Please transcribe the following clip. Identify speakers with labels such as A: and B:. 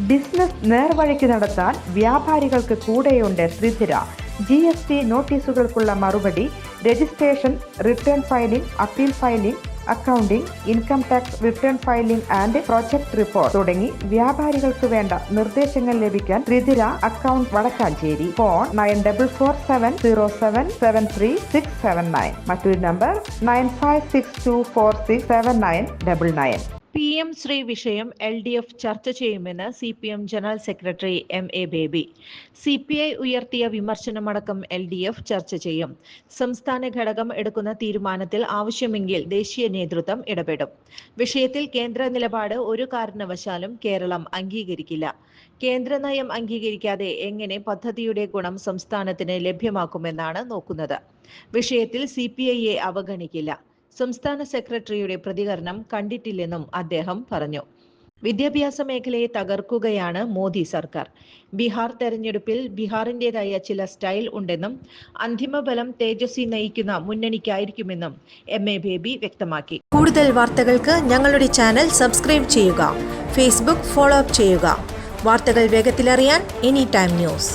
A: Business നേർവഴിക്ക് നടത്താൻ വ്യാപാരികൾക്ക് കൂടെയുണ്ട് ശ്രീധര. GST നോട്ടീസുകൾക്കുള്ള മറുപടി, registration, return filing, appeal filing, accounting, income tax return filing and project report തുടങ്ങി വ്യാപാരികൾക്ക് വേണ്ട നിർദ്ദേശങ്ങൾ ലഭിക്കാൻ ശ്രീധര അക്കൗണ്ട് വടക്കാഞ്ചേരി. ഫോൺ 9447077369. മറ്റൊരു നമ്പർ 9562467999.
B: PM ശ്രീ വിഷയം LDF ചർച്ച ചെയ്യുമെന്ന് CPM general secretary MA baby. CPI ഉയർത്തിയ വിമർശനമടക്കം LDF ചർച്ച ചെയ്യും. സംസ്ഥാന ഘടകം എടുക്കുന്ന തീരുമാനത്തിൽ ആവശ്യമെങ്കിൽ ദേശീയ നേതൃത്വം ഇടപെടും. വിഷയത്തിൽ കേന്ദ്ര നിലപാട് ഒരു കാരണവശാലും കേരളം അംഗീകരിക്കില്ല. കേന്ദ്ര നയം അംഗീകരിക്കാതെ എങ്ങനെ പദ്ധതിയുടെ ഗുണം സംസ്ഥാനത്തിന് ലഭ്യമാക്കുമെന്നാണ് നോക്കുന്നത്. വിഷയത്തിൽ CPIയെ അവഗണിക്കില്ല. സംസ്ഥാന സെക്രട്ടറിയുടെ പ്രതികരണം കണ്ടിട്ടില്ലെന്നും അദ്ദേഹം പറഞ്ഞു. വിദ്യാഭ്യാസ മേഖലയെ തകർക്കുകയാണ് മോദി സർക്കാർ. ബീഹാർ തെരഞ്ഞെടുപ്പിൽ ബീഹാറിൻ്റെതായ ചില സ്റ്റൈൽ ഉണ്ടെന്നും അന്തിമ ബലം തേജസ്വി നയിക്കുന്ന മുന്നണിക്കായിരിക്കുമെന്നും MA ബേബി വ്യക്തമാക്കി.
C: കൂടുതൽ വാർത്തകൾക്ക് ഞങ്ങളുടെ ചാനൽ സബ്സ്ക്രൈബ് ചെയ്യുക. ഫേസ്ബുക്ക് ഫോളോ അപ്പ് ചെയ്യുക. വാർത്തകൾ വേഗത്തിലറിയാൻ Anytime News.